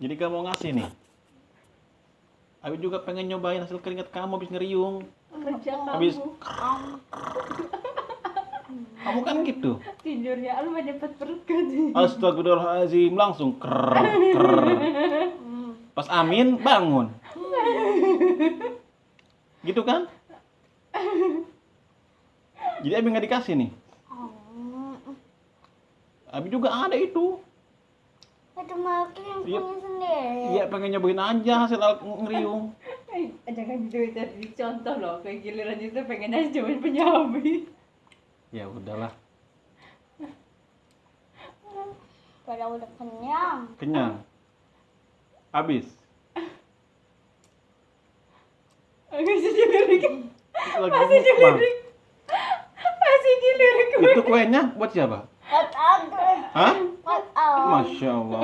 Jadi kamu mau ngasih nih. Abi juga pengen nyobain hasil keringat kamu habis ngeriung. Kerja Habis kamu. kamu kan gitu. Tidurnya lu cepet perut kan. Astagfirullahaladzim, langsung ker. Pas amin bangun. Gitu kan? Jadi Abi nggak dikasih nih. Abi juga ada itu. Itu Maki yang Iya. punya sendiri. Iya pengen nyobain aja hasil ngeriung. Jangan gitu jadi contoh loh, kayak giliran itu pengen aja cuman punya Abi. Ya udahlah, Pada udah kenyang. kenyang. Habis. Masih dilirik. Lagi Masih mukbang. dilirik. Masih dilirik. Itu kuenya buat siapa? Buat aku. Hah? Buat aku. Masya Allah.